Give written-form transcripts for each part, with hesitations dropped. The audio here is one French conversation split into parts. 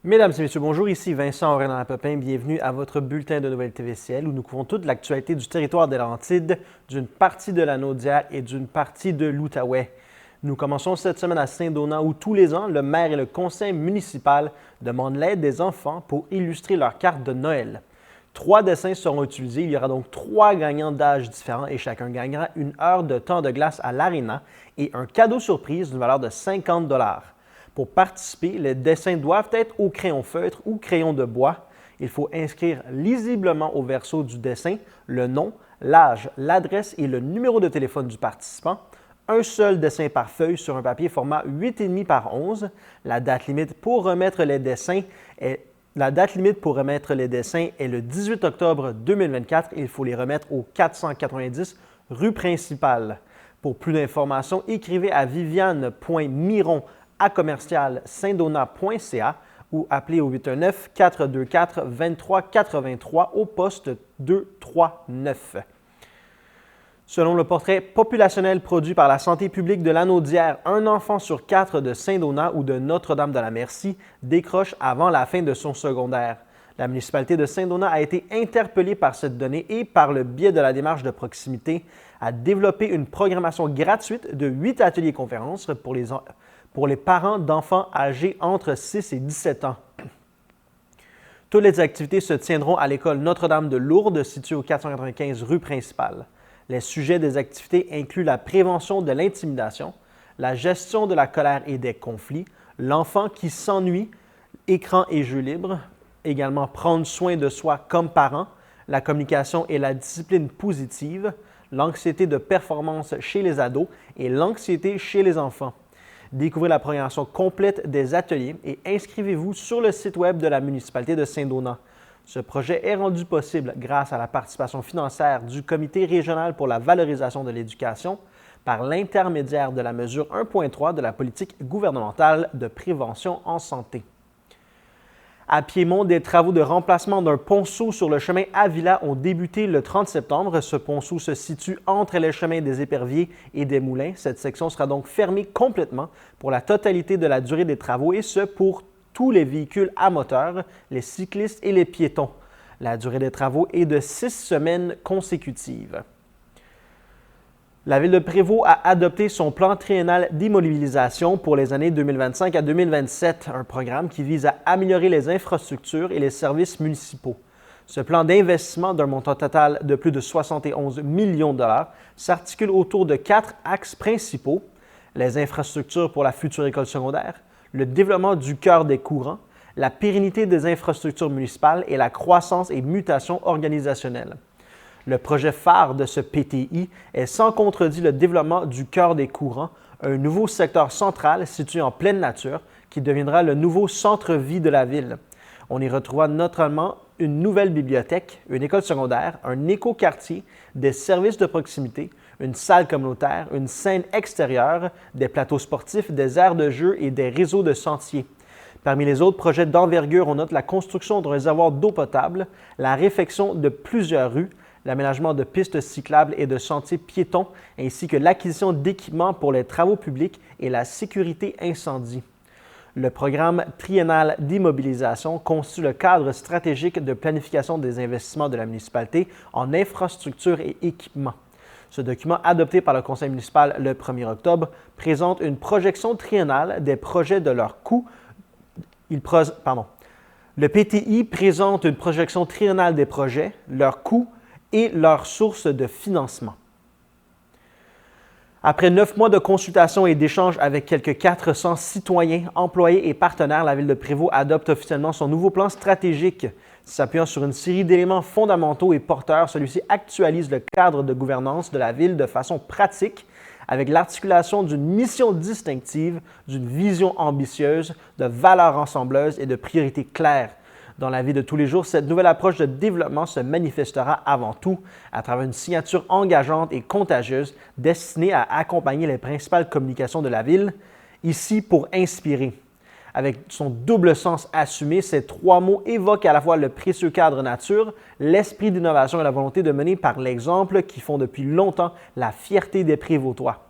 Mesdames et messieurs, bonjour, ici Vincent Aurélien-Lapopin, bienvenue à votre bulletin de nouvelles TVCL où nous couvrons toute l'actualité du territoire des Laurentides, d'une partie de la Naudière et d'une partie de l'Outaouais. Nous commençons cette semaine à Saint-Donat où tous les ans, le maire et le conseil municipal demandent l'aide des enfants pour illustrer leur carte de Noël. 3 dessins seront utilisés, il y aura donc 3 gagnants d'âges différents et chacun gagnera une heure de temps de glace à l'Arena et un cadeau surprise d'une valeur de 50 $. Pour participer, les dessins doivent être au crayon feutre ou crayon de bois. Il faut inscrire lisiblement au verso du dessin le nom, l'âge, l'adresse et le numéro de téléphone du participant. Un seul dessin par feuille sur un papier format 8,5 par 11. La date limite pour remettre les dessins est le 18 octobre 2024 et il faut les remettre au 490 rue principale. Pour plus d'informations, écrivez à viviane.miron@saintdonat.ca ou appelez au 819-424-2383 au poste 239. Selon le portrait populationnel produit par la santé publique de la Naudière, un enfant sur 4 de Saint-Donat ou de Notre-Dame-de-la-Merci décroche avant la fin de son secondaire. La municipalité de Saint-Donat a été interpellée par cette donnée et, par le biais de la démarche de proximité, a développé une programmation gratuite de 8 ateliers conférences pour les parents d'enfants âgés entre 6 et 17 ans. Toutes les activités se tiendront à l'école Notre-Dame de Lourdes, située au 495 rue principale. Les sujets des activités incluent la prévention de l'intimidation, la gestion de la colère et des conflits, l'enfant qui s'ennuie, écran et jeux libres, également prendre soin de soi comme parent, la communication et la discipline positive, l'anxiété de performance chez les ados et l'anxiété chez les enfants. Découvrez la programmation complète des ateliers et inscrivez-vous sur le site web de la municipalité de Saint-Donat. Ce projet est rendu possible grâce à la participation financière du Comité régional pour la valorisation de l'éducation par l'intermédiaire de la mesure 1.3 de la politique gouvernementale de prévention en santé. À Piémont, des travaux de remplacement d'un ponceau sur le chemin Avila ont débuté le 30 septembre. Ce ponceau se situe entre les chemins des Éperviers et des Moulins. Cette section sera donc fermée complètement pour la totalité de la durée des travaux et ce pour tous les véhicules à moteur, les cyclistes et les piétons. La durée des travaux est de 6 semaines consécutives. La Ville de Prévost a adopté son plan triennal d'immobilisation pour les années 2025 à 2027, un programme qui vise à améliorer les infrastructures et les services municipaux. Ce plan d'investissement d'un montant total de plus de 71 millions de dollars s'articule autour de 4 axes principaux: les infrastructures pour la future école secondaire, le développement du cœur des courants, la pérennité des infrastructures municipales et la croissance et mutation organisationnelle. Le projet phare de ce PTI est sans contredit le développement du cœur des courants, un nouveau secteur central situé en pleine nature qui deviendra le nouveau centre-vie de la ville. On y retrouvera notamment une nouvelle bibliothèque, une école secondaire, un écoquartier, des services de proximité, une salle communautaire, une scène extérieure, des plateaux sportifs, des aires de jeu et des réseaux de sentiers. Parmi les autres projets d'envergure, on note la construction d'un réservoir d'eau potable, la réfection de plusieurs rues, l'aménagement de pistes cyclables et de sentiers piétons, ainsi que l'acquisition d'équipements pour les travaux publics et la sécurité incendie. Le programme triennal d'immobilisation constitue le cadre stratégique de planification des investissements de la municipalité en infrastructures et équipements. Ce document, adopté par le conseil municipal le 1er octobre, présente une projection triennale des projets de leurs coûts. Le PTI présente une projection triennale des projets, leurs coûts et leurs sources de financement. Après 9 mois de consultation et d'échanges avec quelques 400 citoyens, employés et partenaires, la Ville de Prévost adopte officiellement son nouveau plan stratégique. S'appuyant sur une série d'éléments fondamentaux et porteurs, celui-ci actualise le cadre de gouvernance de la Ville de façon pratique avec l'articulation d'une mission distinctive, d'une vision ambitieuse, de valeurs ensembleuses et de priorités claires. Dans la vie de tous les jours, cette nouvelle approche de développement se manifestera avant tout à travers une signature engageante et contagieuse destinée à accompagner les principales communications de la Ville, ici pour inspirer. Avec son double sens assumé, ces 3 mots évoquent à la fois le précieux cadre nature, l'esprit d'innovation et la volonté de mener par l'exemple qui font depuis longtemps la fierté des Prévostois.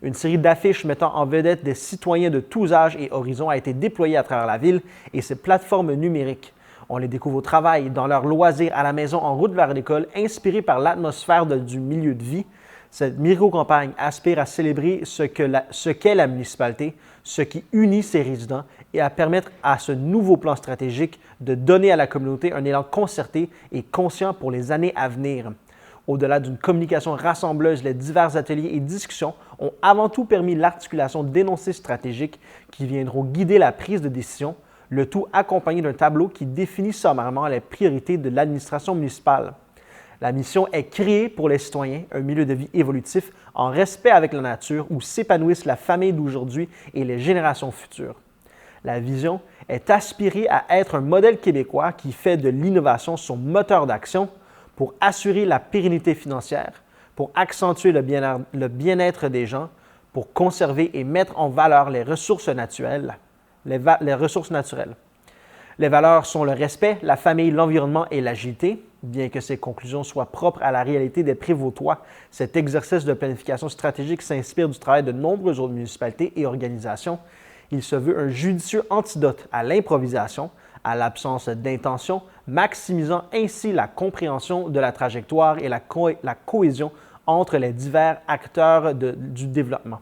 Une série d'affiches mettant en vedette des citoyens de tous âges et horizons a été déployée à travers la ville et ses plateformes numériques. On les découvre au travail, dans leurs loisirs, à la maison, en route vers l'école, inspirés par l'atmosphère du milieu de vie. Cette micro-campagne aspire à célébrer ce qu'est la municipalité, ce qui unit ses résidents et à permettre à ce nouveau plan stratégique de donner à la communauté un élan concerté et conscient pour les années à venir. Au-delà d'une communication rassembleuse, les divers ateliers et discussions ont avant tout permis l'articulation d'énoncés stratégiques qui viendront guider la prise de décision, le tout accompagné d'un tableau qui définit sommairement les priorités de l'administration municipale. La mission est créée pour les citoyens un milieu de vie évolutif en respect avec la nature où s'épanouissent la famille d'aujourd'hui et les générations futures. La vision est aspirée à être un modèle québécois qui fait de l'innovation son moteur d'action pour assurer la pérennité financière, pour accentuer le bien-être des gens, pour conserver et mettre en valeur les ressources naturelles. Les ressources naturelles. Les valeurs sont le respect, la famille, l'environnement et l'agilité. Bien que ces conclusions soient propres à la réalité des Prévotois, cet exercice de planification stratégique s'inspire du travail de nombreuses autres municipalités et organisations. Il se veut un judicieux antidote à l'improvisation, à l'absence d'intention, maximisant ainsi la compréhension de la trajectoire et la cohésion entre les divers acteurs du développement.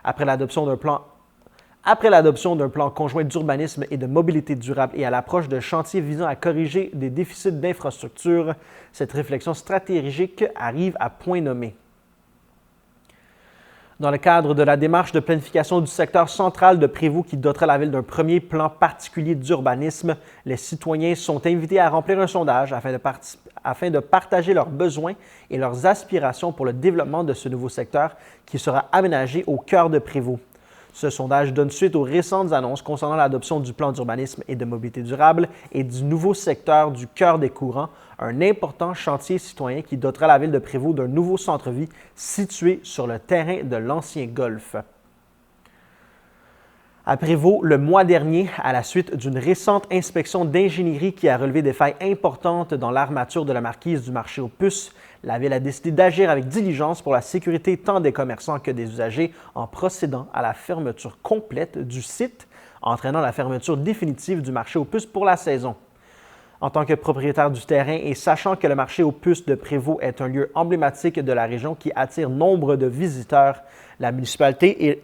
Après l'adoption d'un plan conjoint d'urbanisme et de mobilité durable et à l'approche de chantiers visant à corriger des déficits d'infrastructures, cette réflexion stratégique arrive à point nommé. Dans le cadre de la démarche de planification du secteur central de Prévost qui dotera la ville d'un premier plan particulier d'urbanisme, les citoyens sont invités à remplir un sondage afin de partager leurs besoins et leurs aspirations pour le développement de ce nouveau secteur qui sera aménagé au cœur de Prévost. Ce sondage donne suite aux récentes annonces concernant l'adoption du plan d'urbanisme et de mobilité durable et du nouveau secteur du cœur des courants, un important chantier citoyen qui dotera la ville de Prévost d'un nouveau centre-ville situé sur le terrain de l'ancien golf. À Prévost, le mois dernier, à la suite d'une récente inspection d'ingénierie qui a relevé des failles importantes dans l'armature de la marquise du marché aux puces, la Ville a décidé d'agir avec diligence pour la sécurité tant des commerçants que des usagers en procédant à la fermeture complète du site, entraînant la fermeture définitive du marché aux puces pour la saison. En tant que propriétaire du terrain et sachant que le marché aux puces de Prévost est un lieu emblématique de la région qui attire nombre de visiteurs, la municipalité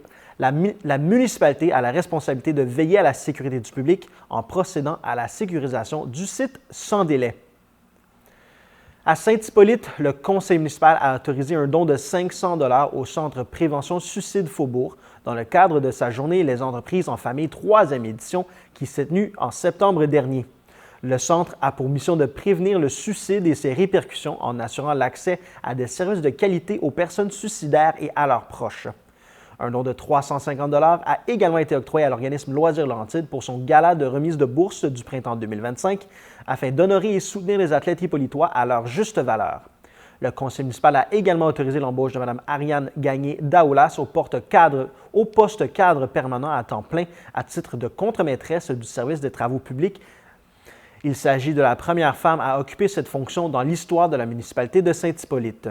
a la responsabilité de veiller à la sécurité du public en procédant à la sécurisation du site sans délai. À Saint-Hippolyte, le conseil municipal a autorisé un don de 500 $ au Centre Prévention Suicide Faubourg dans le cadre de sa journée Les entreprises en famille 3e édition qui s'est tenue en septembre dernier. Le centre a pour mission de prévenir le suicide et ses répercussions en assurant l'accès à des services de qualité aux personnes suicidaires et à leurs proches. Un don de 350 $ a également été octroyé à l'organisme Loisirs Laurentides pour son gala de remise de bourse du printemps 2025 afin d'honorer et soutenir les athlètes hippolytois à leur juste valeur. Le conseil municipal a également autorisé l'embauche de Mme Ariane Gagné-Daoulas au poste cadre permanent à temps plein à titre de contre-maîtresse du service des travaux publics. Il s'agit de la première femme à occuper cette fonction dans l'histoire de la municipalité de Saint-Hippolyte.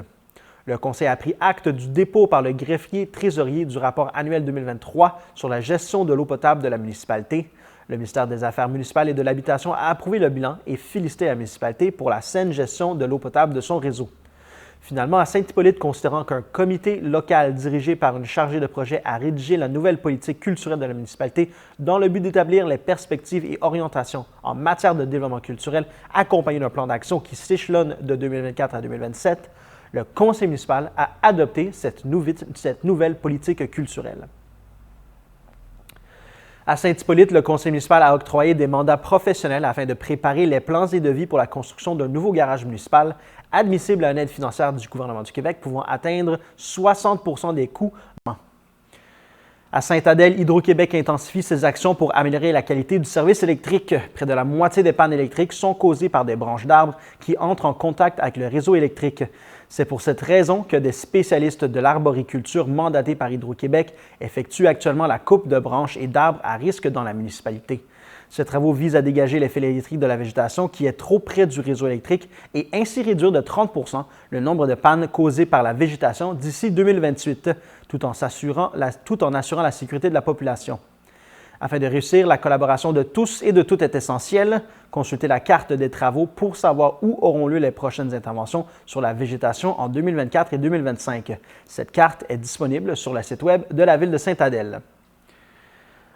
Le Conseil a pris acte du dépôt par le greffier trésorier du rapport annuel 2023 sur la gestion de l'eau potable de la municipalité. Le ministère des Affaires municipales et de l'Habitation a approuvé le bilan et félicité la municipalité pour la saine gestion de l'eau potable de son réseau. Finalement, à Saint-Hippolyte, considérant qu'un comité local dirigé par une chargée de projet a rédigé la nouvelle politique culturelle de la municipalité dans le but d'établir les perspectives et orientations en matière de développement culturel accompagné d'un plan d'action qui s'échelonne de 2024 à 2027, le conseil municipal a adopté cette nouvelle politique culturelle. À Saint-Hippolyte, le conseil municipal a octroyé des mandats professionnels afin de préparer les plans et devis pour la construction d'un nouveau garage municipal admissible à une aide financière du gouvernement du Québec pouvant atteindre 60 % des coûts. À Sainte-Adèle, Hydro-Québec intensifie ses actions pour améliorer la qualité du service électrique. Près de la moitié des pannes électriques sont causées par des branches d'arbres qui entrent en contact avec le réseau électrique. C'est pour cette raison que des spécialistes de l'arboriculture mandatés par Hydro-Québec effectuent actuellement la coupe de branches et d'arbres à risque dans la municipalité. Ces travaux visent à dégager les fils électriques de la végétation qui est trop près du réseau électrique et ainsi réduire de 30 % le nombre de pannes causées par la végétation d'ici 2028, tout en assurant la sécurité de la population. Afin de réussir, la collaboration de tous et de toutes est essentielle. Consultez la carte des travaux pour savoir où auront lieu les prochaines interventions sur la végétation en 2024 et 2025. Cette carte est disponible sur le site Web de la Ville de Sainte-Adèle.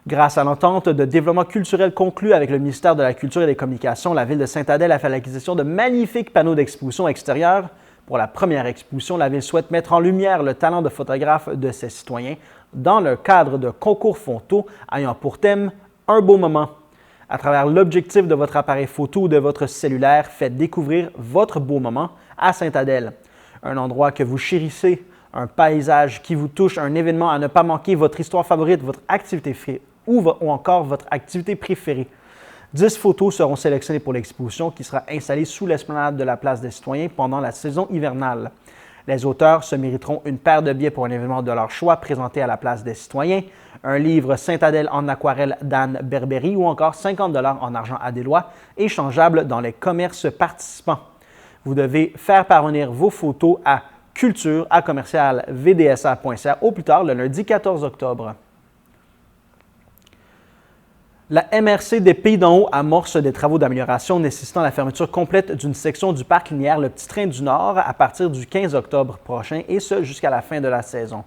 Grâce à l'entente de développement culturel conclue avec le ministère de la Culture et des Communications, la Ville de Sainte-Adèle a fait l'acquisition de magnifiques panneaux d'exposition extérieure. Pour la première exposition, la Ville souhaite mettre en lumière le talent de photographe de ses citoyens dans le cadre de concours photo ayant pour thème « Un beau moment ». À travers l'objectif de votre appareil photo ou de votre cellulaire, faites découvrir votre beau moment à Sainte-Adèle. Un endroit que vous chérissez, un paysage qui vous touche, un événement à ne pas manquer, votre histoire favorite, votre activité ou encore votre activité préférée. 10 photos seront sélectionnées pour l'exposition qui sera installée sous l'esplanade de la Place des Citoyens pendant la saison hivernale. Les auteurs se mériteront une paire de billets pour un événement de leur choix présenté à la Place des Citoyens, un livre Sainte-Adèle en aquarelle d'Anne Berberi ou encore 50 $ en argent adélois échangeables dans les commerces participants. Vous devez faire parvenir vos photos à culture@vdsa.ca au plus tard le lundi 14 octobre. La MRC des Pays d'en Haut amorce des travaux d'amélioration nécessitant la fermeture complète d'une section du parc linéaire Le Petit Train du Nord à partir du 15 octobre prochain et ce jusqu'à la fin de la saison.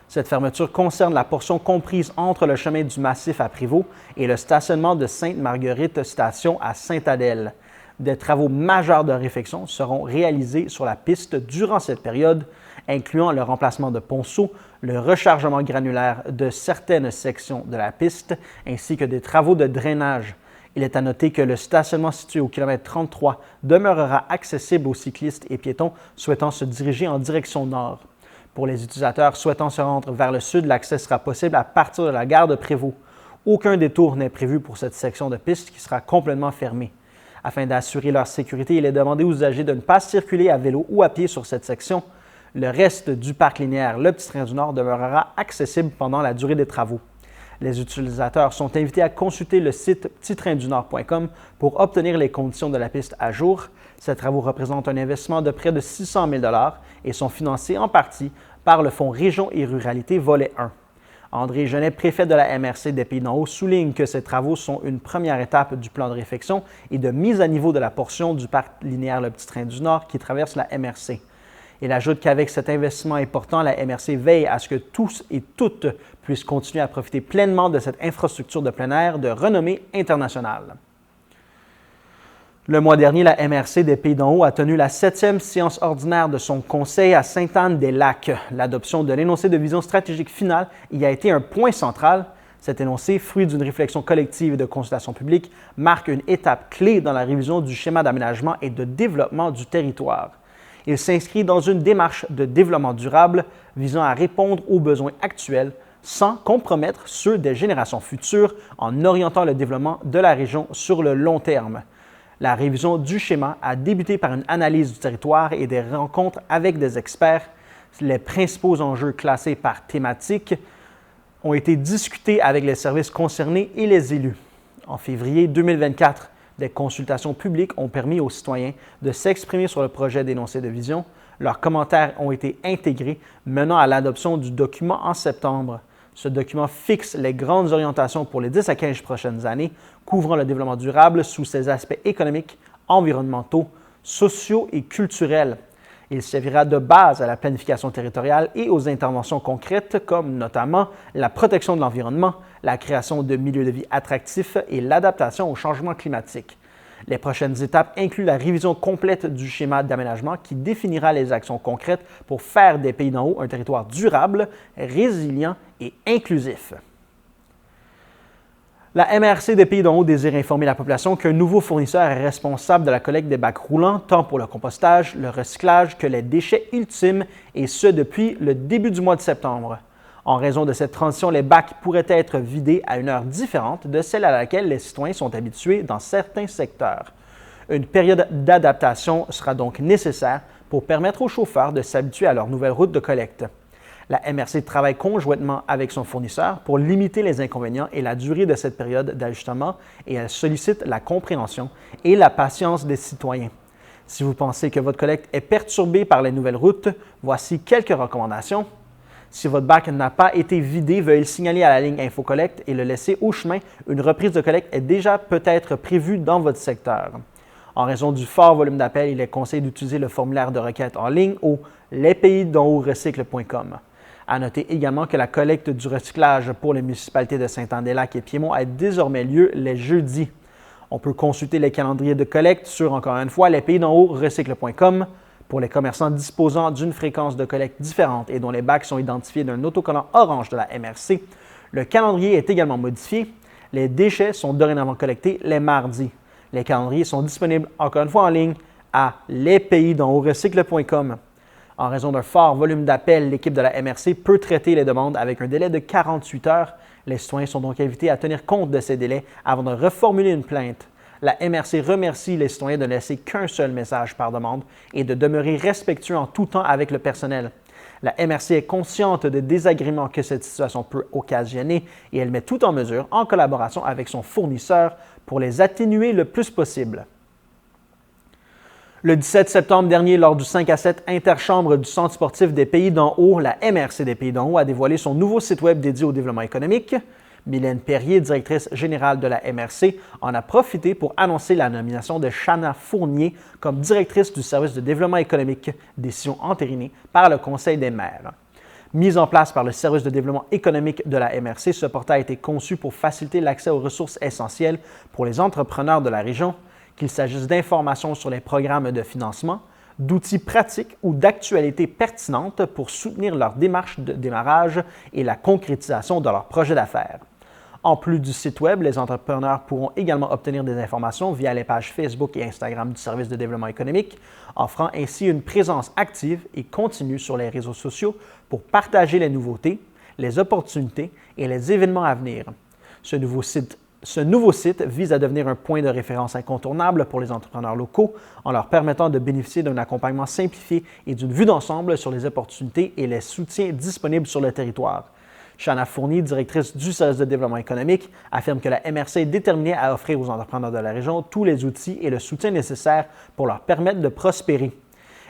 Cette fermeture concerne la portion comprise entre le chemin du Massif à Prévost et le stationnement de Sainte-Marguerite Station à Sainte-Adèle. Des travaux majeurs de réfection seront réalisés sur la piste durant cette période, incluant le remplacement de ponceaux, le rechargement granulaire de certaines sections de la piste, ainsi que des travaux de drainage. Il est à noter que le stationnement situé au kilomètre 33 demeurera accessible aux cyclistes et piétons souhaitant se diriger en direction nord. Pour les utilisateurs souhaitant se rendre vers le sud, l'accès sera possible à partir de la gare de Prévost. Aucun détour n'est prévu pour cette section de piste qui sera complètement fermée. Afin d'assurer leur sécurité, il est demandé aux usagers de ne pas circuler à vélo ou à pied sur cette section. Le reste du parc linéaire Le Petit Train du Nord demeurera accessible pendant la durée des travaux. Les utilisateurs sont invités à consulter le site petittraindunord.com pour obtenir les conditions de la piste à jour. Ces travaux représentent un investissement de près de 600 000 $ et sont financés en partie par le Fonds Région et Ruralité Volet 1. André Genet, préfet de la MRC des Pays d'en Haut, souligne que ces travaux sont une première étape du plan de réfection et de mise à niveau de la portion du parc linéaire Le Petit Train du Nord qui traverse la MRC. Il ajoute qu'avec cet investissement important, la MRC veille à ce que tous et toutes puissent continuer à profiter pleinement de cette infrastructure de plein air de renommée internationale. Le mois dernier, la MRC des Pays d'en Haut a tenu la 7e séance ordinaire de son conseil à Sainte-Anne-des-Lacs. L'adoption de l'énoncé de vision stratégique finale y a été un point central. Cet énoncé, fruit d'une réflexion collective et de consultation publique, marque une étape clé dans la révision du schéma d'aménagement et de développement du territoire. Il s'inscrit dans une démarche de développement durable visant à répondre aux besoins actuels sans compromettre ceux des générations futures en orientant le développement de la région sur le long terme. La révision du schéma a débuté par une analyse du territoire et des rencontres avec des experts. Les principaux enjeux classés par thématique ont été discutés avec les services concernés et les élus. En février 2024, des consultations publiques ont permis aux citoyens de s'exprimer sur le projet d'énoncé de vision. Leurs commentaires ont été intégrés, menant à l'adoption du document en septembre. Ce document fixe les grandes orientations pour les 10 à 15 prochaines années, couvrant le développement durable sous ses aspects économiques, environnementaux, sociaux et culturels. Il servira de base à la planification territoriale et aux interventions concrètes comme notamment la protection de l'environnement, la création de milieux de vie attractifs et l'adaptation au changement climatique. Les prochaines étapes incluent la révision complète du schéma d'aménagement qui définira les actions concrètes pour faire des Pays d'en Haut un territoire durable, résilient et inclusif. La MRC des Pays d'en Haut désire informer la population qu'un nouveau fournisseur est responsable de la collecte des bacs roulants, tant pour le compostage, le recyclage que les déchets ultimes, et ce depuis le début du mois de septembre. En raison de cette transition, les bacs pourraient être vidés à une heure différente de celle à laquelle les citoyens sont habitués dans certains secteurs. Une période d'adaptation sera donc nécessaire pour permettre aux chauffeurs de s'habituer à leur nouvelle route de collecte. La MRC travaille conjointement avec son fournisseur pour limiter les inconvénients et la durée de cette période d'ajustement et elle sollicite la compréhension et la patience des citoyens. Si vous pensez que votre collecte est perturbée par les nouvelles routes, voici quelques recommandations. Si votre bac n'a pas été vidé, veuillez le signaler à la ligne InfoCollect et le laisser au chemin. Une reprise de collecte est déjà peut-être prévue dans votre secteur. En raison du fort volume d'appels, il est conseillé d'utiliser le formulaire de requête en ligne au lespaysdenhautrecycle.com. À noter également que la collecte du recyclage pour les municipalités de Saint-Anne-des-Lacs et Piémont a désormais lieu les jeudis. On peut consulter les calendriers de collecte sur, encore une fois, lespaysdenhautrecycle.com. Pour les commerçants disposant d'une fréquence de collecte différente et dont les bacs sont identifiés d'un autocollant orange de la MRC, le calendrier est également modifié. Les déchets sont dorénavant collectés les mardis. Les calendriers sont disponibles, encore une fois, en ligne à lespaysdenhautrecycle.com. En raison d'un fort volume d'appels, l'équipe de la MRC peut traiter les demandes avec un délai de 48 heures. Les citoyens sont donc invités à tenir compte de ces délais avant de reformuler une plainte. La MRC remercie les citoyens de ne laisser qu'un seul message par demande et de demeurer respectueux en tout temps avec le personnel. La MRC est consciente des désagréments que cette situation peut occasionner et elle met tout en mesure, en collaboration avec son fournisseur, pour les atténuer le plus possible. Le 17 septembre dernier, lors du 5 à 7 interchambre du Centre sportif des Pays d'en haut, la MRC des Pays d'en haut a dévoilé son nouveau site web dédié au développement économique. Mylène Perrier, directrice générale de la MRC, en a profité pour annoncer la nomination de Chana Fournier comme directrice du service de développement économique, décision entérinée par le Conseil des maires. Mis en place par le service de développement économique de la MRC, ce portail a été conçu pour faciliter l'accès aux ressources essentielles pour les entrepreneurs de la région, qu'il s'agisse d'informations sur les programmes de financement, d'outils pratiques ou d'actualités pertinentes pour soutenir leur démarche de démarrage et la concrétisation de leurs projets d'affaires. En plus du site Web, les entrepreneurs pourront également obtenir des informations via les pages Facebook et Instagram du service de développement économique, offrant ainsi une présence active et continue sur les réseaux sociaux pour partager les nouveautés, les opportunités et les événements à venir. Ce nouveau site vise à devenir un point de référence incontournable pour les entrepreneurs locaux en leur permettant de bénéficier d'un accompagnement simplifié et d'une vue d'ensemble sur les opportunités et les soutiens disponibles sur le territoire. Chana Fournier, directrice du service de développement économique, affirme que la MRC est déterminée à offrir aux entrepreneurs de la région tous les outils et le soutien nécessaires pour leur permettre de prospérer.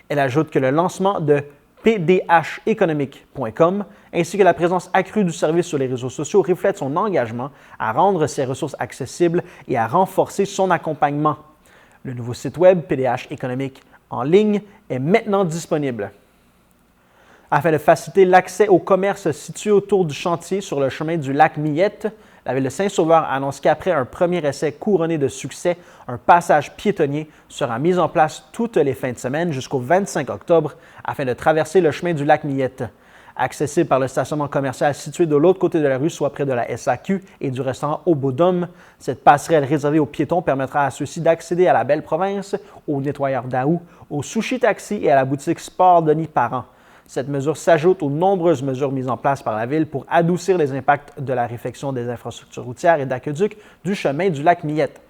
Elle ajoute que le lancement de pdheconomique.com ainsi que la présence accrue du service sur les réseaux sociaux reflètent son engagement à rendre ses ressources accessibles et à renforcer son accompagnement. Le nouveau site web PDH Économique en ligne est maintenant disponible. Afin de faciliter l'accès au commerce situé autour du chantier sur le chemin du lac Millette, la Ville de Saint-Sauveur annonce qu'après un premier essai couronné de succès, un passage piétonnier sera mis en place toutes les fins de semaine jusqu'au 25 octobre afin de traverser le chemin du lac Millette. Accessible par le stationnement commercial situé de l'autre côté de la rue, soit près de la SAQ et du restaurant Au Beau Dôme, cette passerelle réservée aux piétons permettra à ceux-ci d'accéder à la Belle Province, au nettoyeur Daou, au Sushi Taxi et à la boutique Sport Denis Parent. Cette mesure s'ajoute aux nombreuses mesures mises en place par la Ville pour adoucir les impacts de la réfection des infrastructures routières et d'aqueducs du chemin du lac Millette.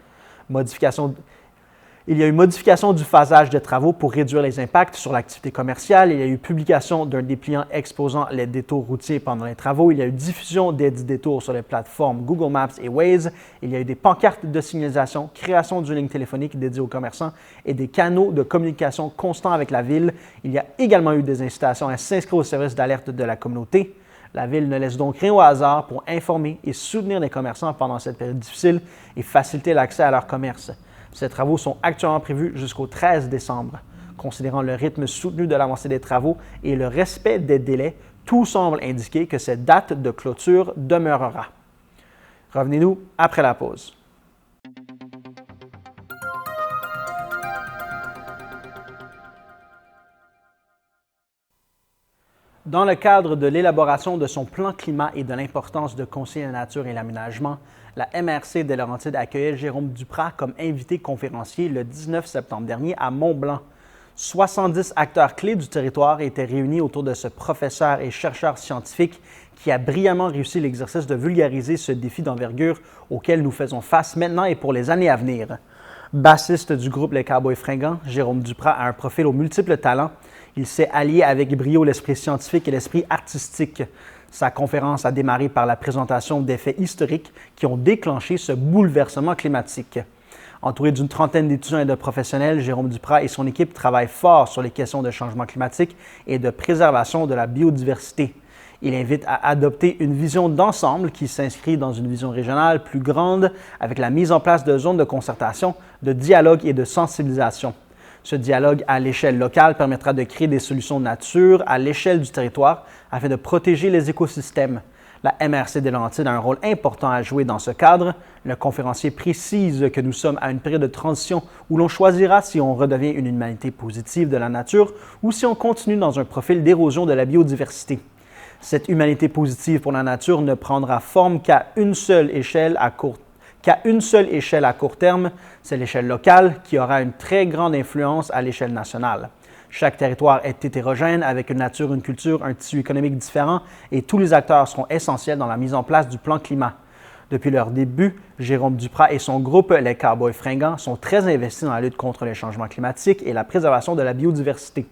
Il y a eu modification du phasage des travaux pour réduire les impacts sur l'activité commerciale. Il y a eu publication d'un dépliant exposant les détours routiers pendant les travaux. Il y a eu diffusion des détours sur les plateformes Google Maps et Waze. Il y a eu des pancartes de signalisation, création d'une ligne téléphonique dédiée aux commerçants et des canaux de communication constants avec la Ville. Il y a également eu des incitations à s'inscrire au service d'alerte de la communauté. La Ville ne laisse donc rien au hasard pour informer et soutenir les commerçants pendant cette période difficile et faciliter l'accès à leur commerce. Ces travaux sont actuellement prévus jusqu'au 13 décembre. Considérant le rythme soutenu de l'avancée des travaux et le respect des délais, tout semble indiquer que cette date de clôture demeurera. Revenez-nous après la pause. Dans le cadre de l'élaboration de son plan climat et de l'importance de concilier la nature et l'aménagement, la MRC des Laurentides accueillait Jérôme Duprat comme invité conférencier le 19 septembre dernier à Mont-Blanc. 70 acteurs clés du territoire étaient réunis autour de ce professeur et chercheur scientifique qui a brillamment réussi l'exercice de vulgariser ce défi d'envergure auquel nous faisons face maintenant et pour les années à venir. Bassiste du groupe Les Cowboys Fringants, Jérôme Duprat a un profil aux multiples talents. Il s'est allié avec brio l'esprit scientifique et l'esprit artistique. Sa conférence a démarré par la présentation des faits historiques qui ont déclenché ce bouleversement climatique. Entouré d'une trentaine d'étudiants et de professionnels, Jérôme Duprat et son équipe travaillent fort sur les questions de changement climatique et de préservation de la biodiversité. Il invite à adopter une vision d'ensemble qui s'inscrit dans une vision régionale plus grande avec la mise en place de zones de concertation, de dialogue et de sensibilisation. Ce dialogue à l'échelle locale permettra de créer des solutions nature à l'échelle du territoire afin de protéger les écosystèmes. La MRC des Laurentides a un rôle important à jouer dans ce cadre. Le conférencier précise que nous sommes à une période de transition où l'on choisira si on redevient une humanité positive de la nature ou si on continue dans un profil d'érosion de la biodiversité. Cette humanité positive pour la nature ne prendra forme qu'à une seule échelle à court terme, c'est l'échelle locale qui aura une très grande influence à l'échelle nationale. Chaque territoire est hétérogène avec une nature, une culture, un tissu économique différent et tous les acteurs seront essentiels dans la mise en place du plan climat. Depuis leur début, Jérôme Duprat et son groupe Les Cowboys Fringants sont très investis dans la lutte contre les changements climatiques et la préservation de la biodiversité.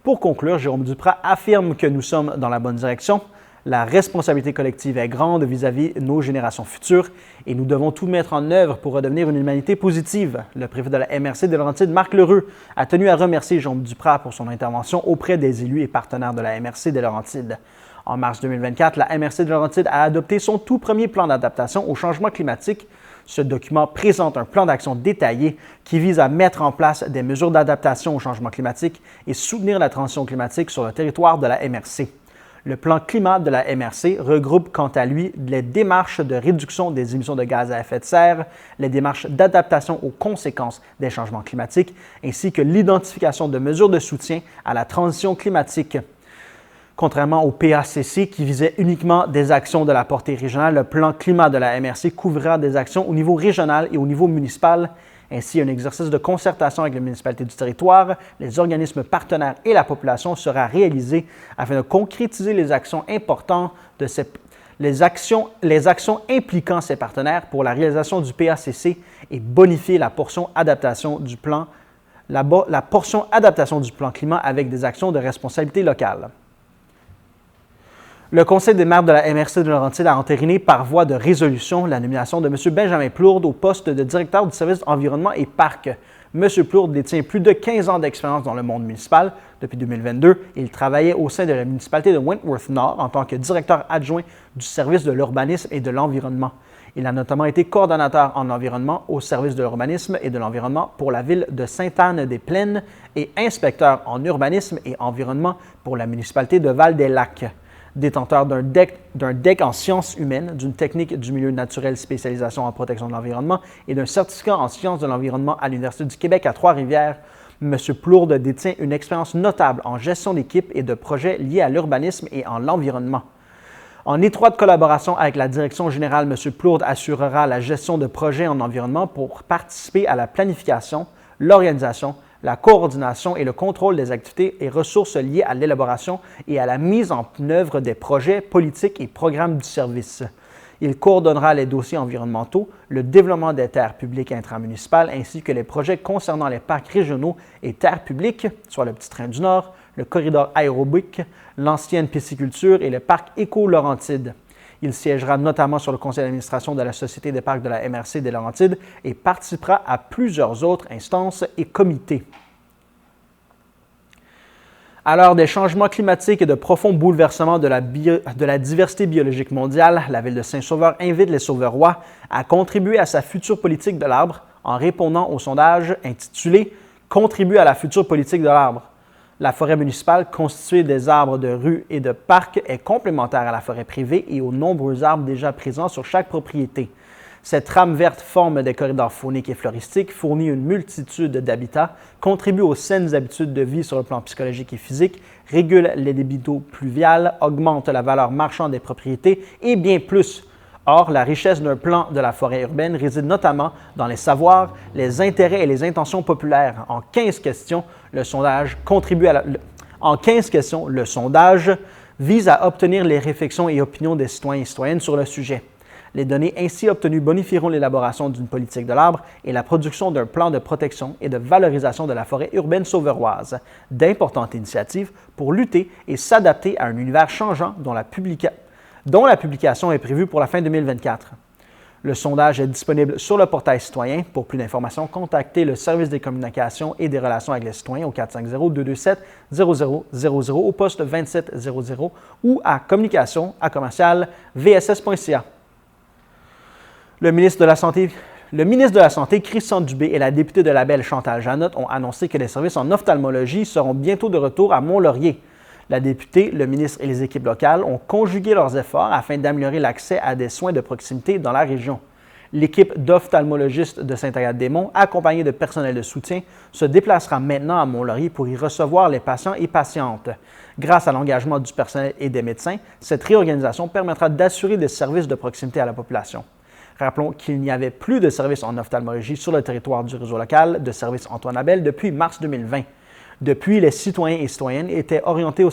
Pour conclure, Jérôme Duprat affirme que nous sommes dans la bonne direction. La responsabilité collective est grande vis-à-vis de nos générations futures et nous devons tout mettre en œuvre pour redevenir une humanité positive. Le préfet de la MRC des Laurentides, Marc L'Heureux, a tenu à remercier Jérôme Duprat pour son intervention auprès des élus et partenaires de la MRC des Laurentides. En mars 2024, la MRC des Laurentides a adopté son tout premier plan d'adaptation au changement climatique. Ce document présente un plan d'action détaillé qui vise à mettre en place des mesures d'adaptation au changement climatique et soutenir la transition climatique sur le territoire de la MRC. Le plan climat de la MRC regroupe quant à lui les démarches de réduction des émissions de gaz à effet de serre, les démarches d'adaptation aux conséquences des changements climatiques, ainsi que l'identification de mesures de soutien à la transition climatique. Contrairement au PACC qui visait uniquement des actions de la portée régionale, le plan climat de la MRC couvrira des actions au niveau régional et au niveau municipal. Ainsi, un exercice de concertation avec les municipalités du territoire, les organismes partenaires et la population sera réalisé afin de concrétiser les actions importantes de les actions impliquant ces partenaires pour la réalisation du PACC et bonifier la portion adaptation du plan climat avec des actions de responsabilité locale. Le Conseil des maires de la MRC de Laurentides a entériné par voie de résolution la nomination de M. Benjamin Plourde au poste de directeur du service environnement et parc. M. Plourde détient plus de 15 ans d'expérience dans le monde municipal. Depuis 2022, il travaillait au sein de la municipalité de Wentworth-Nord en tant que directeur adjoint du service de l'urbanisme et de l'environnement. Il a notamment été coordonnateur en environnement au service de l'urbanisme et de l'environnement pour la ville de Sainte-Anne-des-Plaines et inspecteur en urbanisme et environnement pour la municipalité de Val-des-Lacs. Détenteur d'un DEC en sciences humaines, d'une technique du milieu naturel spécialisation en protection de l'environnement et d'un certificat en sciences de l'environnement à l'Université du Québec à Trois-Rivières, M. Plourde détient une expérience notable en gestion d'équipe et de projets liés à l'urbanisme et en l'environnement. En étroite collaboration avec la direction générale, M. Plourde assurera la gestion de projets en environnement pour participer à la planification, l'organisation, la coordination et le contrôle des activités et ressources liées à l'élaboration et à la mise en œuvre des projets, politiques et programmes du service. Il coordonnera les dossiers environnementaux, le développement des terres publiques intramunicipales ainsi que les projets concernant les parcs régionaux et terres publiques, soit le Petit Train du Nord, le corridor aérobique, l'ancienne pisciculture et le parc Éco-Laurentide. Il siégera notamment sur le conseil d'administration de la Société des parcs de la MRC des Laurentides et participera à plusieurs autres instances et comités. À l'heure des changements climatiques et de profonds bouleversements de la diversité biologique mondiale, la ville de Saint-Sauveur invite les Sauverois à contribuer à sa future politique de l'arbre en répondant au sondage intitulé « Contribue à la future politique de l'arbre ». La forêt municipale, constituée des arbres de rue et de parcs, est complémentaire à la forêt privée et aux nombreux arbres déjà présents sur chaque propriété. Cette trame verte forme des corridors fauniques et floristiques, fournit une multitude d'habitats, contribue aux saines habitudes de vie sur le plan psychologique et physique, régule les débits d'eau pluviales, augmente la valeur marchande des propriétés et bien plus. Or, la richesse d'un plan de la forêt urbaine réside notamment dans les savoirs, les intérêts et les intentions populaires. En 15 questions, le sondage vise à obtenir les réflexions et opinions des citoyens et citoyennes sur le sujet. Les données ainsi obtenues bonifieront l'élaboration d'une politique de l'arbre et la production d'un plan de protection et de valorisation de la forêt urbaine sauveroise, d'importantes initiatives pour lutter et s'adapter à un univers changeant dont la publication est prévue pour la fin 2024. Le sondage est disponible sur le portail citoyen. Pour plus d'informations, contactez le service des communications et des relations avec les citoyens au 450-227-0000 au poste 2700 ou à communication@vss.ca. Le ministre de la Santé, Christian Dubé, et la députée de Labelle, Chantal Janotte, ont annoncé que les services en ophtalmologie seront bientôt de retour à Mont-Laurier. La députée, le ministre et les équipes locales ont conjugué leurs efforts afin d'améliorer l'accès à des soins de proximité dans la région. L'équipe d'ophtalmologistes de Saint-Agathe-des-Monts, accompagnée de personnel de soutien, se déplacera maintenant à Mont-Laurier pour y recevoir les patients et patientes. Grâce à l'engagement du personnel et des médecins, cette réorganisation permettra d'assurer des services de proximité à la population. Rappelons qu'il n'y avait plus de services en ophtalmologie sur le territoire du réseau local de services Antoine Abel depuis mars 2020. Depuis, les citoyens et citoyennes étaient orientés au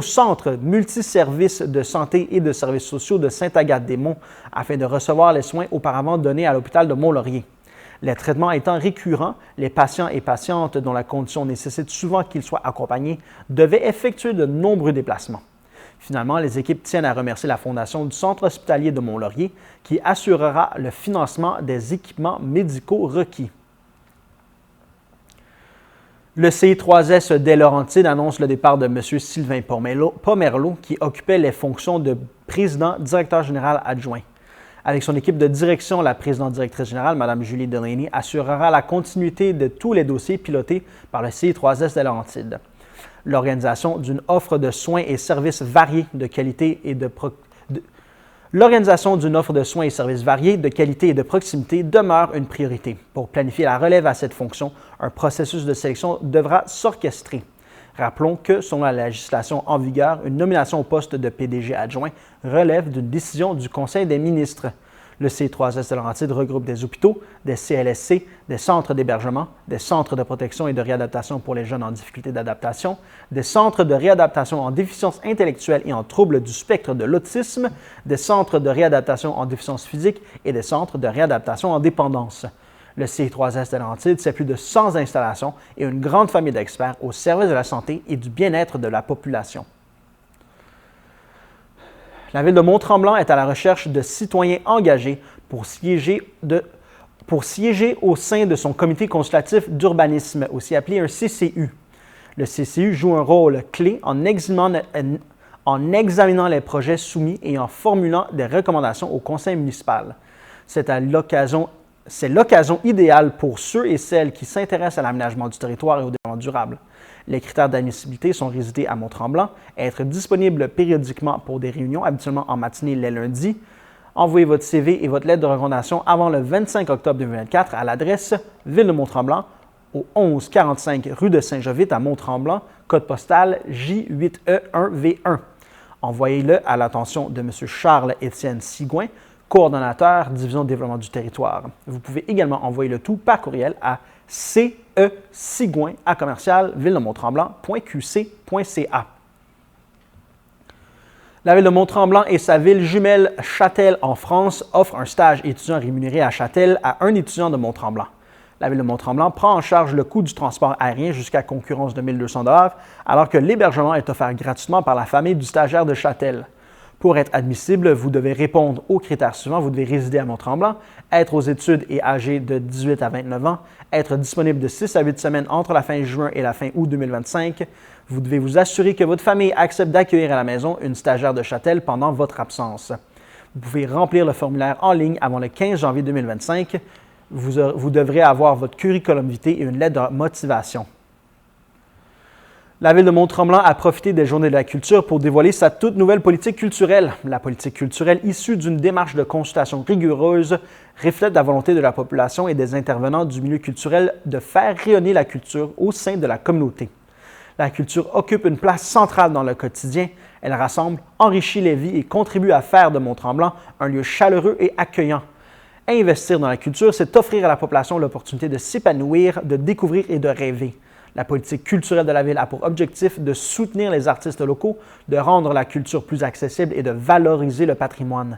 centre multiservices de santé et de services sociaux de Saint-Agathe-des-Monts afin de recevoir les soins auparavant donnés à l'hôpital de Mont-Laurier. Les traitements étant récurrents, les patients et patientes dont la condition nécessite souvent qu'ils soient accompagnés devaient effectuer de nombreux déplacements. Finalement, les équipes tiennent à remercier la Fondation du Centre hospitalier de Mont-Laurier qui assurera le financement des équipements médicaux requis. Le CI3S des Laurentides annonce le départ de M. Sylvain Pomerleau, qui occupait les fonctions de président-directeur général adjoint. Avec son équipe de direction, la présidente-directrice générale, Mme Julie Delaney, assurera la continuité de tous les dossiers pilotés par le CI3S des Laurentides. L'organisation d'une offre de soins et services variés de qualité et de proximité demeure une priorité. Pour planifier la relève à cette fonction, un processus de sélection devra s'orchestrer. Rappelons que, selon la législation en vigueur, une nomination au poste de PDG adjoint relève d'une décision du Conseil des ministres. Le CI3S de Laurentides regroupe des hôpitaux, des CLSC, des centres d'hébergement, des centres de protection et de réadaptation pour les jeunes en difficulté d'adaptation, des centres de réadaptation en déficience intellectuelle et en troubles du spectre de l'autisme, des centres de réadaptation en déficience physique et des centres de réadaptation en dépendance. Le CI3S de Laurentides, c'est plus de 100 installations et une grande famille d'experts au service de la santé et du bien-être de la population. La Ville de Mont-Tremblant est à la recherche de citoyens engagés pour siéger au sein de son comité consultatif d'urbanisme, aussi appelé un CCU. Le CCU joue un rôle clé en examinant les projets soumis et en formulant des recommandations au conseil municipal. C'est l'occasion idéale pour ceux et celles qui s'intéressent à l'aménagement du territoire et au développement durable. Les critères d'admissibilité sont résider à Mont-Tremblant, être disponible périodiquement pour des réunions, habituellement en matinée les lundis. Envoyez votre CV et votre lettre de recommandation avant le 25 octobre 2024 à l'adresse Ville de Mont-Tremblant, au 1145 rue de Saint-Jovite à Mont-Tremblant, code postal J8E1V1. Envoyez-le à l'attention de M. Charles-Étienne Sigouin, coordonnateur Division de développement du territoire. Vous pouvez également envoyer le tout par courriel à cesigouin@villedemonttremblant.qc.ca. La Ville de Mont-Tremblant et sa ville jumelle Châtel en France offrent un stage étudiant rémunéré à Châtel à un étudiant de Mont-Tremblant. La Ville de Mont-Tremblant prend en charge le coût du transport aérien jusqu'à concurrence de 1 200 $, alors que l'hébergement est offert gratuitement par la famille du stagiaire de Châtel. Pour être admissible, vous devez répondre aux critères suivants. Vous devez résider à Mont-Tremblant, être aux études et âgé de 18 à 29 ans, être disponible de 6 à 8 semaines entre la fin juin et la fin août 2025. Vous devez vous assurer que votre famille accepte d'accueillir à la maison une stagiaire de Châtel pendant votre absence. Vous pouvez remplir le formulaire en ligne avant le 15 janvier 2025. Vous devrez avoir votre curriculum vitae et une lettre de motivation. La Ville de Mont-Tremblant a profité des Journées de la culture pour dévoiler sa toute nouvelle politique culturelle. La politique culturelle, issue d'une démarche de consultation rigoureuse, reflète la volonté de la population et des intervenants du milieu culturel de faire rayonner la culture au sein de la communauté. La culture occupe une place centrale dans le quotidien. Elle rassemble, enrichit les vies et contribue à faire de Mont-Tremblant un lieu chaleureux et accueillant. Investir dans la culture, c'est offrir à la population l'opportunité de s'épanouir, de découvrir et de rêver. La politique culturelle de la Ville a pour objectif de soutenir les artistes locaux, de rendre la culture plus accessible et de valoriser le patrimoine.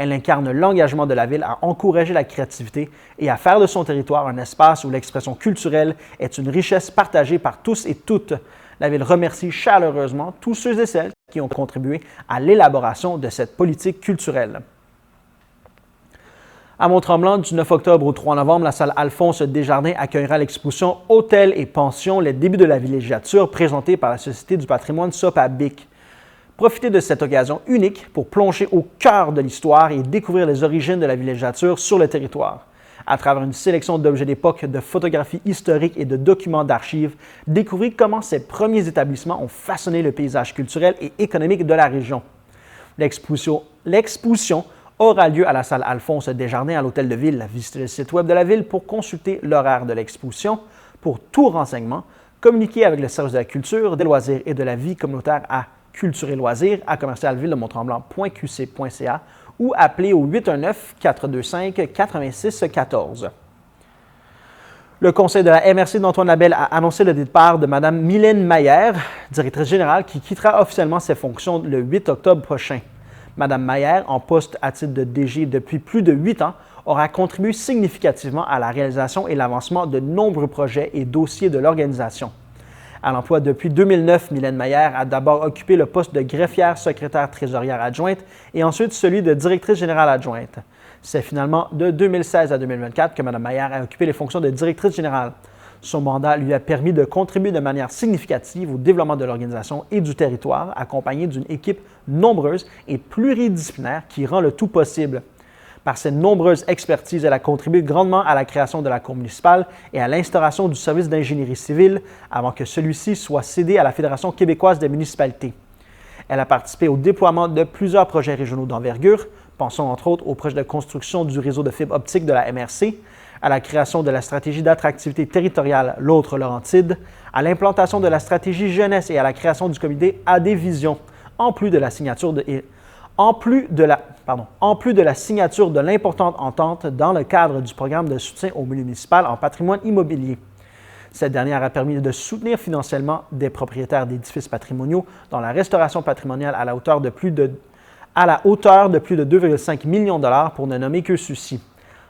Elle incarne l'engagement de la ville à encourager la créativité et à faire de son territoire un espace où l'expression culturelle est une richesse partagée par tous et toutes. La ville remercie chaleureusement tous ceux et celles qui ont contribué à l'élaboration de cette politique culturelle. À Mont-Tremblant, du 9 octobre au 3 novembre, la salle Alphonse Desjardins accueillera l'exposition Hôtels et pensions, les débuts de la villégiature, présentée par la Société du patrimoine SOPABIC. Profitez de cette occasion unique pour plonger au cœur de l'histoire et découvrir les origines de la villégiature sur le territoire. À travers une sélection d'objets d'époque, de photographies historiques et de documents d'archives, découvrez comment ces premiers établissements ont façonné le paysage culturel et économique de la région. L'exposition aura lieu à la salle Alphonse Desjardins à l'Hôtel de Ville. Visitez le site web de la Ville pour consulter l'horaire de l'exposition. Pour tout renseignement, communiquez avec le service de la culture, des loisirs et de la vie communautaire à Culture et loisirs à commercialville-de-Mont-Tremblant.qc.ca ou appelez au 819-425-8614. Le conseil de la MRC d'Antoine Labelle a annoncé le départ de Mme Mylène Maillère, directrice générale, qui quittera officiellement ses fonctions le 8 octobre prochain. Mme Maillère, en poste à titre de DG depuis plus de 8 ans, aura contribué significativement à la réalisation et l'avancement de nombreux projets et dossiers de l'organisation. À l'emploi depuis 2009, Mylène Maillère a d'abord occupé le poste de greffière secrétaire trésorière adjointe et ensuite celui de directrice générale adjointe. C'est finalement de 2016 à 2024 que Mme Maillère a occupé les fonctions de directrice générale. Son mandat lui a permis de contribuer de manière significative au développement de l'organisation et du territoire, accompagné d'une équipe nombreuse et pluridisciplinaire qui rend le tout possible. Par ses nombreuses expertises, elle a contribué grandement à la création de la Cour municipale et à l'instauration du service d'ingénierie civile avant que celui-ci soit cédé à la Fédération québécoise des municipalités. Elle a participé au déploiement de plusieurs projets régionaux d'envergure, pensons entre autres au projet de construction du réseau de fibre optique de la MRC, à la création de la stratégie d'attractivité territoriale L'Autre Laurentide, à l'implantation de la stratégie jeunesse et à la création du comité AD Vision, en plus de la signature de l'importante entente dans le cadre du programme de soutien au milieu municipal en patrimoine immobilier. Cette dernière a permis de soutenir financièrement des propriétaires d'édifices patrimoniaux dans la restauration patrimoniale à la hauteur de plus de 2,5 millions de dollars pour ne nommer que ceux-ci.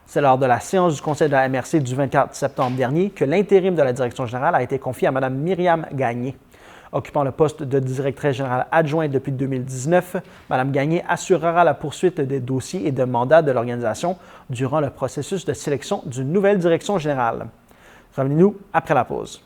C'est lors de la séance du conseil de la MRC du 24 septembre dernier que l'intérim de la direction générale a été confié à Mme Myriam Gagné. Occupant le poste de directrice générale adjointe depuis 2019, Mme Gagné assurera la poursuite des dossiers et de mandats de l'organisation durant le processus de sélection d'une nouvelle direction générale. Revenez-nous après la pause.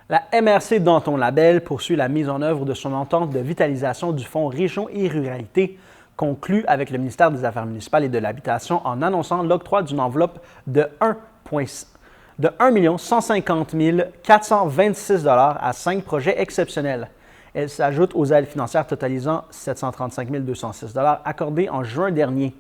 La MRC Danton Labelle poursuit la mise en œuvre de son entente de vitalisation du Fonds Région et Ruralité, conclue avec le ministère des Affaires municipales et de l'Habitation en annonçant l'octroi d'une enveloppe de 1 150 426 $ à 5 projets exceptionnels. Elle s'ajoute aux aides financières totalisant 735 206 $ accordées en juin dernier.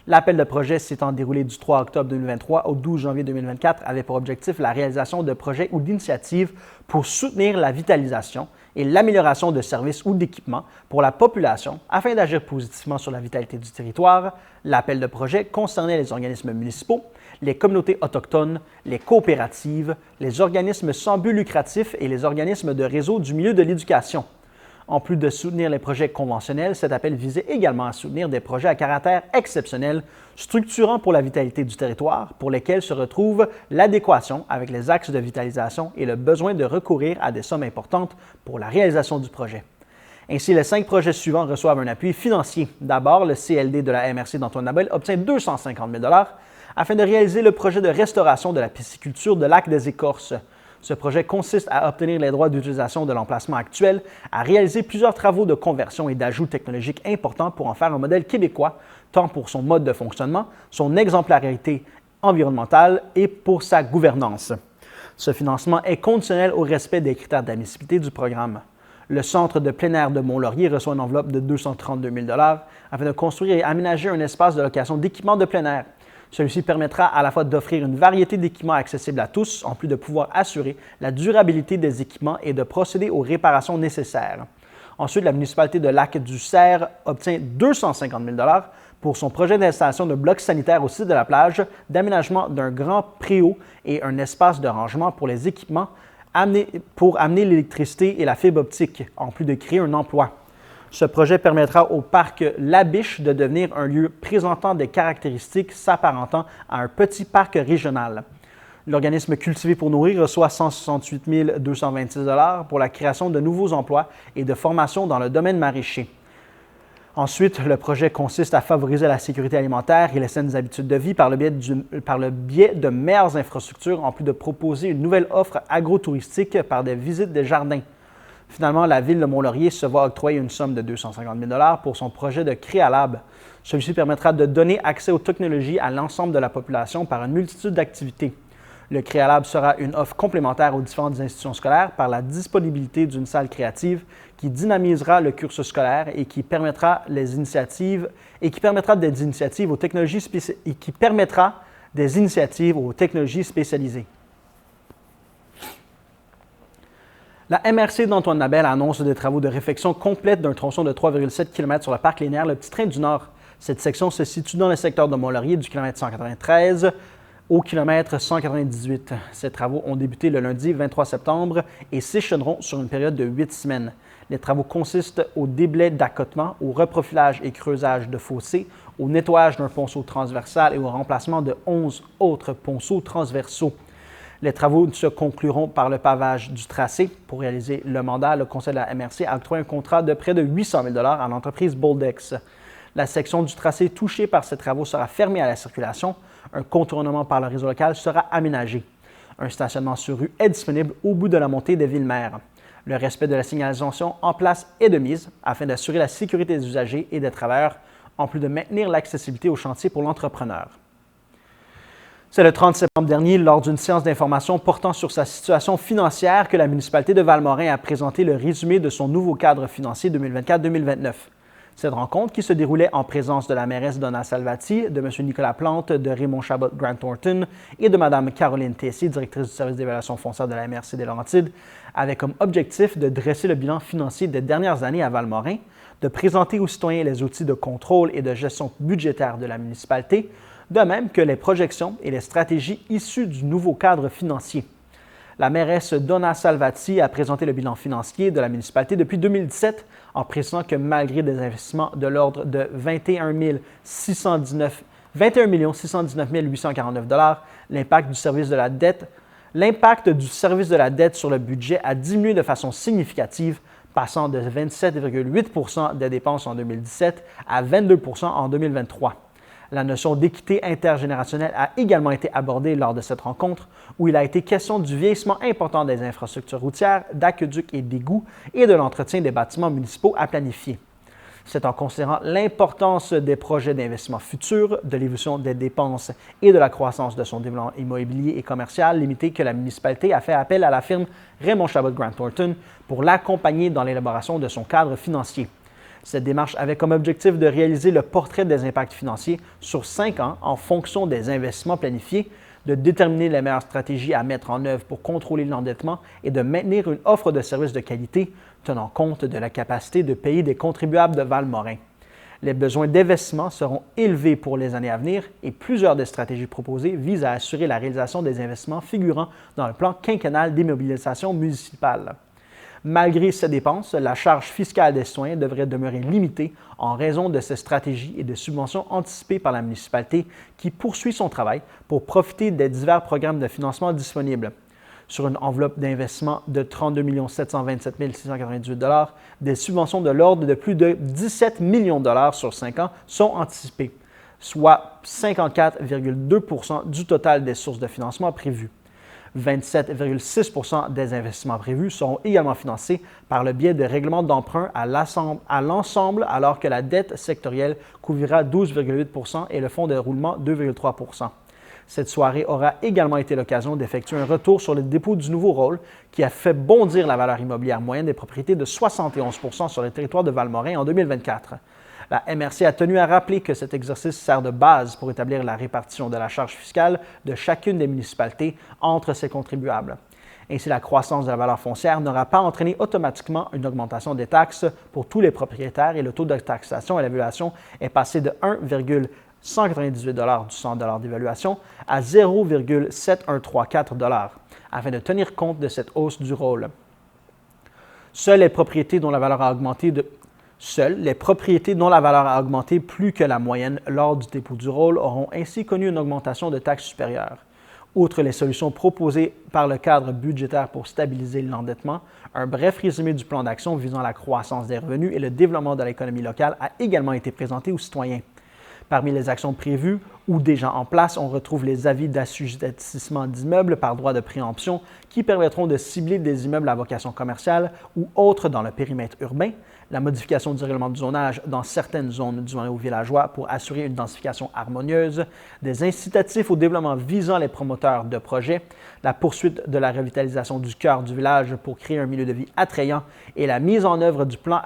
L'appel de projet s'étant déroulé du 3 octobre 2023 au 12 janvier 2024 avait pour objectif la réalisation de projets ou d'initiatives pour soutenir la vitalisation et l'amélioration de services ou d'équipements pour la population afin d'agir positivement sur la vitalité du territoire. L'appel de projet concernait les organismes municipaux, les communautés autochtones, les coopératives, les organismes sans but lucratif et les organismes de réseau du milieu de l'éducation. En plus de soutenir les projets conventionnels, cet appel visait également à soutenir des projets à caractère exceptionnel, structurants pour la vitalité du territoire, pour lesquels se retrouve l'adéquation avec les axes de vitalisation et le besoin de recourir à des sommes importantes pour la réalisation du projet. Ainsi, les 5 projets suivants reçoivent un appui financier. D'abord, le CLD de la MRC d'Antoine Labelle obtient 250 000 $ afin de réaliser le projet de restauration de la pisciculture de Lac des Écorces. Ce projet consiste à obtenir les droits d'utilisation de l'emplacement actuel, à réaliser plusieurs travaux de conversion et d'ajout technologiques importants pour en faire un modèle québécois, tant pour son mode de fonctionnement, son exemplarité environnementale et pour sa gouvernance. Ce financement est conditionnel au respect des critères d'admissibilité du programme. Le Centre de plein air de Mont-Laurier reçoit une enveloppe de 232 000 $ afin de construire et aménager un espace de location d'équipements de plein air. Celui-ci permettra à la fois d'offrir une variété d'équipements accessibles à tous, en plus de pouvoir assurer la durabilité des équipements et de procéder aux réparations nécessaires. Ensuite, la municipalité de Lac-du-Cerf obtient 250 000 $ pour son projet d'installation de blocs sanitaires au site de la plage, d'aménagement d'un grand préau et un espace de rangement pour les équipements pour amener l'électricité et la fibre optique, en plus de créer un emploi. Ce projet permettra au parc La Biche de devenir un lieu présentant des caractéristiques s'apparentant à un petit parc régional. L'organisme Cultiver pour nourrir reçoit 168 226 $ pour la création de nouveaux emplois et de formations dans le domaine maraîcher. Ensuite, le projet consiste à favoriser la sécurité alimentaire et les saines habitudes de vie par le biais de meilleures infrastructures, en plus de proposer une nouvelle offre agro-touristique par des visites des jardins. Finalement, la Ville de Mont-Laurier se voit octroyer une somme de 250 000 $ pour son projet de Créalab. Celui-ci permettra de donner accès aux technologies à l'ensemble de la population par une multitude d'activités. Le Créalab sera une offre complémentaire aux différentes institutions scolaires par la disponibilité d'une salle créative qui dynamisera le cursus scolaire et qui permettra des initiatives aux technologies spécialisées. La MRC d'Antoine Labelle annonce des travaux de réfection complète d'un tronçon de 3,7 km sur le parc linéaire Le Petit Train du Nord. Cette section se situe dans le secteur de Mont-Laurier du km 193 au km 198. Ces travaux ont débuté le lundi 23 septembre et s'échelonneront sur une période de 8 semaines. Les travaux consistent au déblai d'accotement, au reprofilage et creusage de fossés, au nettoyage d'un ponceau transversal et au remplacement de 11 autres ponceaux transversaux. Les travaux se concluront par le pavage du tracé. Pour réaliser le mandat, le Conseil de la MRC a octroyé un contrat de près de 800 000 $ à l'entreprise Boldex. La section du tracé touchée par ces travaux sera fermée à la circulation. Un contournement par le réseau local sera aménagé. Un stationnement sur rue est disponible au bout de la montée des Villemères. Le respect de la signalisation en place est de mise afin d'assurer la sécurité des usagers et des travailleurs, en plus de maintenir l'accessibilité au chantier pour l'entrepreneur. C'est le 30 septembre dernier, lors d'une séance d'information portant sur sa situation financière, que la municipalité de Valmorin a présenté le résumé de son nouveau cadre financier 2024-2029. Cette rencontre, qui se déroulait en présence de la mairesse Donna Salvati, de M. Nicolas Plante, de Raymond Chabot Grant Thornton et de Mme Caroline Tessier, directrice du service d'évaluation foncière de la MRC des Laurentides, avait comme objectif de dresser le bilan financier des dernières années à Valmorin, de présenter aux citoyens les outils de contrôle et de gestion budgétaire de la municipalité, de même que les projections et les stratégies issues du nouveau cadre financier. La mairesse Donna Salvati a présenté le bilan financier de la municipalité depuis 2017 en précisant que malgré des investissements de l'ordre de 21 619 849 $, l'impact du service de la dette sur le budget a diminué de façon significative, passant de 27,8 % des dépenses en 2017 à 22 % en 2023. La notion d'équité intergénérationnelle a également été abordée lors de cette rencontre, où il a été question du vieillissement important des infrastructures routières, d'aqueducs et d'égouts et de l'entretien des bâtiments municipaux à planifier. C'est en considérant l'importance des projets d'investissement futurs, de l'évolution des dépenses et de la croissance de son développement immobilier et commercial limité que la municipalité a fait appel à la firme Raymond Chabot Grant Thornton pour l'accompagner dans l'élaboration de son cadre financier. Cette démarche avait comme objectif de réaliser le portrait des impacts financiers sur 5 ans en fonction des investissements planifiés, de déterminer les meilleures stratégies à mettre en œuvre pour contrôler l'endettement et de maintenir une offre de services de qualité tenant compte de la capacité de payer des contribuables de Valmorin. Les besoins d'investissement seront élevés pour les années à venir et plusieurs des stratégies proposées visent à assurer la réalisation des investissements figurant dans le plan quinquennal d'immobilisation municipale. Malgré ces dépenses, la charge fiscale des citoyens devrait demeurer limitée en raison de ces stratégies et des subventions anticipées par la municipalité qui poursuit son travail pour profiter des divers programmes de financement disponibles. Sur une enveloppe d'investissement de 32 727 698 $, des subventions de l'ordre de plus de 17 millions de dollars sur 5 ans sont anticipées, soit 54,2 % du total des sources de financement prévues. 27,6 % des investissements prévus seront également financés par le biais de règlements d'emprunt à l'ensemble, alors que la dette sectorielle couvrira 12,8 % et le fonds de roulement 2,3 %. Cette soirée aura également été l'occasion d'effectuer un retour sur le dépôt du nouveau rôle qui a fait bondir la valeur immobilière moyenne des propriétés de 71 % sur le territoire de Valmorin en 2024. La MRC a tenu à rappeler que cet exercice sert de base pour établir la répartition de la charge fiscale de chacune des municipalités entre ses contribuables. Ainsi, la croissance de la valeur foncière n'aura pas entraîné automatiquement une augmentation des taxes pour tous les propriétaires et le taux de taxation à l'évaluation est passé de 1,1 198 du 100 d'évaluation à 0,7134 afin de tenir compte de cette hausse du rôle. Seules les propriétés dont la valeur a augmenté plus que la moyenne lors du dépôt du rôle auront ainsi connu une augmentation de taxes supérieures. Outre les solutions proposées par le cadre budgétaire pour stabiliser l'endettement, un bref résumé du plan d'action visant la croissance des revenus et le développement de l'économie locale a également été présenté aux citoyens. Parmi les actions prévues ou déjà en place, on retrouve les avis d'assujettissement d'immeubles par droit de préemption qui permettront de cibler des immeubles à vocation commerciale ou autres dans le périmètre urbain, la modification du règlement de zonage dans certaines zones du noyau villageois pour assurer une densification harmonieuse, des incitatifs au développement visant les promoteurs de projets, la poursuite de la revitalisation du cœur du village pour créer un milieu de vie attrayant et la mise en œuvre du plan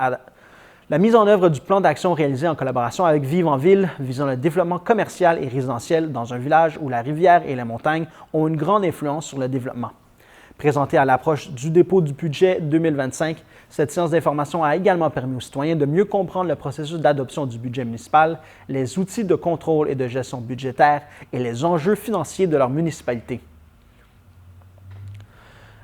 d'action réalisé en collaboration avec Vive en Ville visant le développement commercial et résidentiel dans un village où la rivière et la montagne ont une grande influence sur le développement. Présentée à l'approche du dépôt du budget 2025, cette séance d'information a également permis aux citoyens de mieux comprendre le processus d'adoption du budget municipal, les outils de contrôle et de gestion budgétaire et les enjeux financiers de leur municipalité.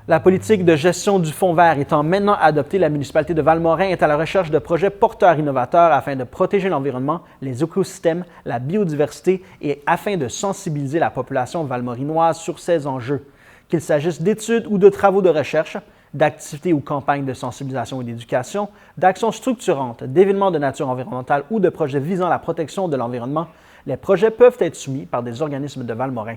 La politique de gestion du fonds vert étant maintenant adoptée, la municipalité de Val-Morin est à la recherche de projets porteurs innovateurs afin de protéger l'environnement, les écosystèmes, la biodiversité et afin de sensibiliser la population valmorinoise sur ces enjeux. Qu'il s'agisse d'études ou de travaux de recherche, d'activités ou campagnes de sensibilisation et d'éducation, d'actions structurantes, d'événements de nature environnementale ou de projets visant la protection de l'environnement, les projets peuvent être soumis par des organismes de Val-Morin.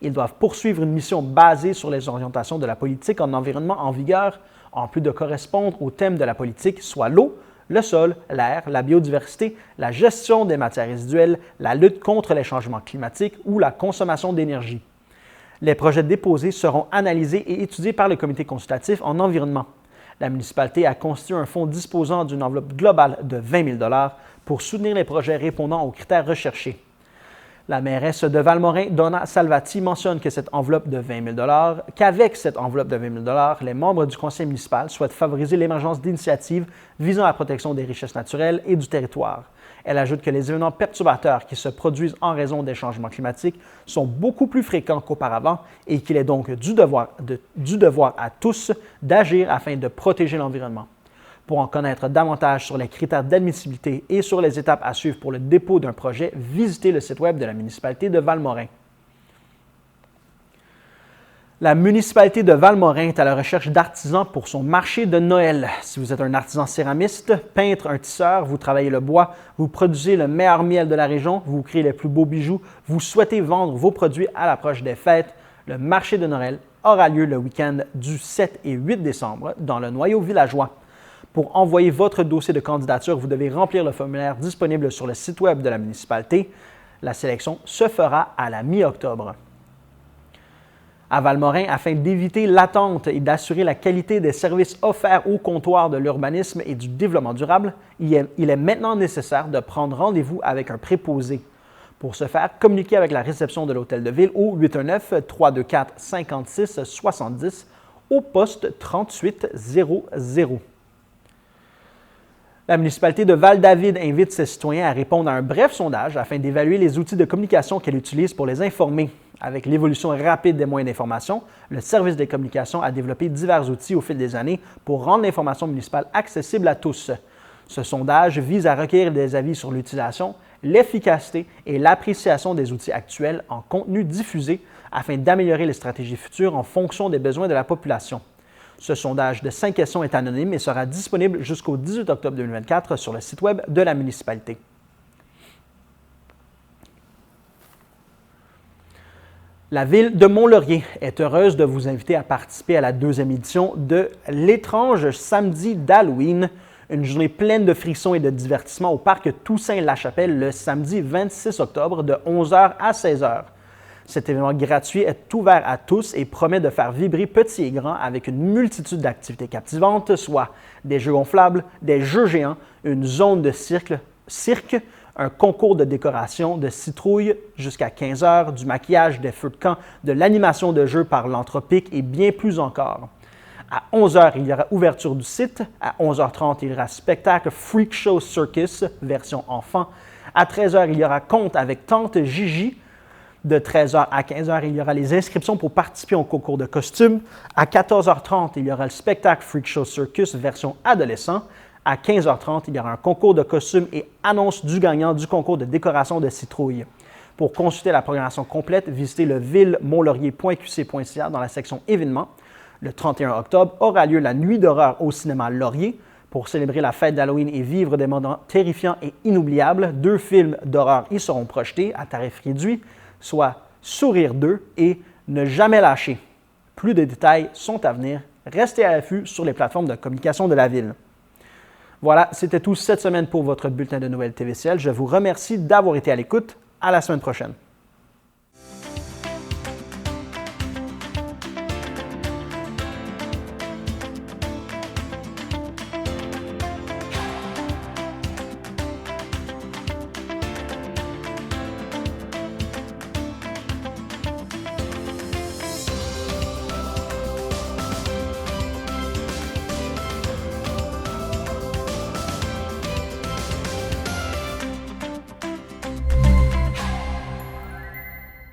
Ils doivent poursuivre une mission basée sur les orientations de la politique en environnement en vigueur, en plus de correspondre au thème de la politique, soit l'eau, le sol, l'air, la biodiversité, la gestion des matières résiduelles, la lutte contre les changements climatiques ou la consommation d'énergie. Les projets déposés seront analysés et étudiés par le comité consultatif en environnement. La municipalité a constitué un fonds disposant d'une enveloppe globale de 20 000 pour soutenir les projets répondant aux critères recherchés. La mairesse de Val-Morin, Donna Salvati, mentionne que qu'avec cette enveloppe de 20 000 les membres du conseil municipal souhaitent favoriser l'émergence d'initiatives visant la protection des richesses naturelles et du territoire. Elle ajoute que les événements perturbateurs qui se produisent en raison des changements climatiques sont beaucoup plus fréquents qu'auparavant et qu'il est donc du devoir à tous d'agir afin de protéger l'environnement. Pour en connaître davantage sur les critères d'admissibilité et sur les étapes à suivre pour le dépôt d'un projet, visitez le site web de la municipalité de Val-Morin. La municipalité de Val-Morin est à la recherche d'artisans pour son marché de Noël. Si vous êtes un artisan céramiste, peintre, un tisseur, vous travaillez le bois, vous produisez le meilleur miel de la région, vous créez les plus beaux bijoux, vous souhaitez vendre vos produits à l'approche des fêtes, le marché de Noël aura lieu le week-end du 7 et 8 décembre dans le noyau villageois. Pour envoyer votre dossier de candidature, vous devez remplir le formulaire disponible sur le site web de la municipalité. La sélection se fera à la mi-octobre. À Val-Morin, afin d'éviter l'attente et d'assurer la qualité des services offerts au comptoir de l'urbanisme et du développement durable, il est maintenant nécessaire de prendre rendez-vous avec un préposé. Pour ce faire, communiquez avec la réception de l'Hôtel de Ville au 819-324-5670 au poste 3800. La municipalité de Val-David invite ses citoyens à répondre à un bref sondage afin d'évaluer les outils de communication qu'elle utilise pour les informer. Avec l'évolution rapide des moyens d'information, le service des communications a développé divers outils au fil des années pour rendre l'information municipale accessible à tous. Ce sondage vise à recueillir des avis sur l'utilisation, l'efficacité et l'appréciation des outils actuels en contenu diffusé afin d'améliorer les stratégies futures en fonction des besoins de la population. Ce sondage de 5 questions est anonyme et sera disponible jusqu'au 18 octobre 2024 sur le site web de la municipalité. La ville de Mont-Laurier est heureuse de vous inviter à participer à la 2e édition de l'Étrange Samedi d'Halloween, une journée pleine de frissons et de divertissements au parc Toussaint-la-Chapelle le samedi 26 octobre de 11h à 16h. Cet événement gratuit est ouvert à tous et promet de faire vibrer petits et grands avec une multitude d'activités captivantes, soit des jeux gonflables, des jeux géants, une zone de cirque, un concours de décoration, de citrouilles jusqu'à 15 heures, du maquillage, des feux de camp, de l'animation de jeux par l'Anthropique et bien plus encore. À 11h, il y aura ouverture du site. À 11h30, il y aura spectacle Freak Show Circus, version enfant. À 13h, il y aura conte avec Tante Gigi. De 13h à 15h, il y aura les inscriptions pour participer au concours de costumes. À 14h30, il y aura le spectacle Freak Show Circus, version adolescent. À 15h30, il y aura un concours de costumes et annonce du gagnant du concours de décoration de citrouille. Pour consulter la programmation complète, visitez le ville-monlaurier.qc.ca dans la section événements. Le 31 octobre aura lieu la Nuit d'horreur au cinéma Laurier. Pour célébrer la fête d'Halloween et vivre des moments terrifiants et inoubliables, 2 films d'horreur y seront projetés à tarif réduit, soit Sourire 2 et Ne jamais lâcher. Plus de détails sont à venir. Restez à l'affût sur les plateformes de communication de la ville. Voilà, c'était tout cette semaine pour votre bulletin de nouvelles TVCL. Je vous remercie d'avoir été à l'écoute. À la semaine prochaine.